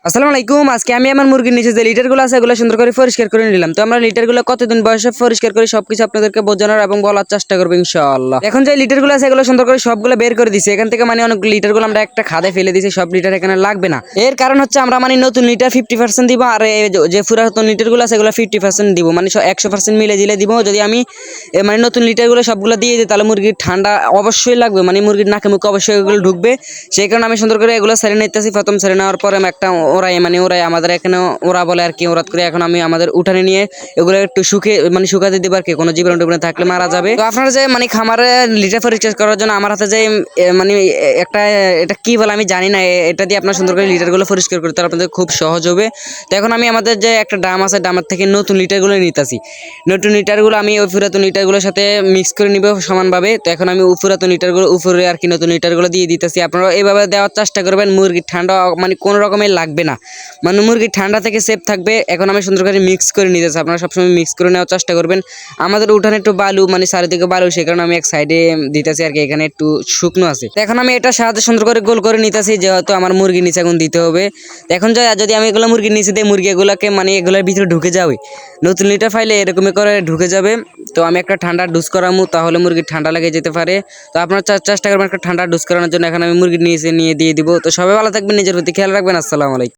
আসসালামু আলাইকুম। আজকে আমি আমার মুরগির নিচে যে লিটারগুলো আছে এগুলো সুন্দর করে পরিষ্কার করে নিলাম। তো আমরা লিটারগুলো কতদিন বয়সে পরিষ্কার করি সবকিছু আপনাদেরকে বোঝানোর এবং বলার চেষ্টা করবো ইনশাআল্লাহ। এখন যে লিটারগুলো আছে এগুলো সুন্দর করে সবগুলো বের করে দিছি। এখান থেকে মানে অনেক লিটারগুলো আমরা একটা খাদে ফেলে দিছি, সব লিটার এখানে লাগবে না। এর কারণ হচ্ছে আমরা মানে নতুন লিটার 50% দিব, আর যে পুরাতন লিটারগুলো আছে এগুলো 50% দিব, মানে 100% মিলে দিলে দিব। যদি আমি মানে নতুন লিটারগুলো সবগুলো দিয়ে দিই তাহলে মুরগির ঠান্ডা অবশ্যই লাগবে, মানে মুরগির নাকে মুখে অবশ্যই এগুলো ঢুকবে। সেই কারণে আমি সুন্দর করে এগুলো সেরে নিতেছি। প্রথম সেরে নেওয়ার পরে আমি একটা ওরাই আমাদের এখানে ওরা বলে আর কি, ওরাত করে এখন আমি আমাদের উঠানে নিয়ে এগুলো একটু শুকাতে দিব আর কি, কোনো জীবাণু টিবাণু থাকলে মারা যাবে। তো আপনারা যে মানে খামারে লিটার পরিষ্কার করার জন্য আমার হাতে যে মানে একটা এটা কি বলে আমি জানি না, এটা দিয়ে আপনার সুন্দর করে লিটারগুলো পরিষ্কার করতে আপনাদের খুব সহজ হবে। তো এখন আমি আমাদের যে একটা ড্রাম আছে, ড্রামের থেকে নতুন লিটারগুলো নিতেছি। নতুন লিটারগুলো আমি ওই পুরাতন লিটারগুলোর সাথে মিক্স করে নিব সমানভাবে। তো এখন আমি পুরাতন লিটারগুলো উপরে আর কি নতুন লিটারগুলো দিয়ে দিতেছি। আপনারা এইভাবে দেওয়ার চেষ্টা করবেন, মুরগির ঠান্ডা মানে কোনো রকমের লাগবে না, মানে মুরগির ঠান্ডা থেকে সেফ থাকবে। এখন আমি সুন্দর করে মিক্স করে নিতেছি, আপনারা সবসময় মিক্স করে নেওয়ার চেষ্টা করবেন। আমাদের উঠানে একটু বালু, মানে চারিদিকে বালু, সেই কারণে আমি এক সাইডে দিতেছি আর কি, এখানে একটু শুকনো আছে। তো এখন আমি এটা সাহায্যে সুন্দর করে গোল করে নিতেছি, যেহেতু আমার মুরগির নিচে এখন দিতে হবে। এখন যদি আমি এগুলো মুরগির নিচে দিই, মুরগি এগুলোকে মানে এগুলোর ভিতরে ঢুকে যাবে, নতুন লিটার ফাইলে এরকমই করে ঢুকে যাবে। তো আমি একটা ঠান্ডা ডুজ করামু, তাহলে মুরগির ঠান্ডা লেগে যেতে পারে। তো আপনারা চেষ্টা করবেন একটা ঠান্ডা ডুজ করানোর জন্য। এখন আমি মুরগির নিচে নিয়ে দিয়ে দিব। তো সবাই ভালো থাকবেন, নিজের প্রতি খেয়াল রাখবেন। আসসালামু আলাইকুম।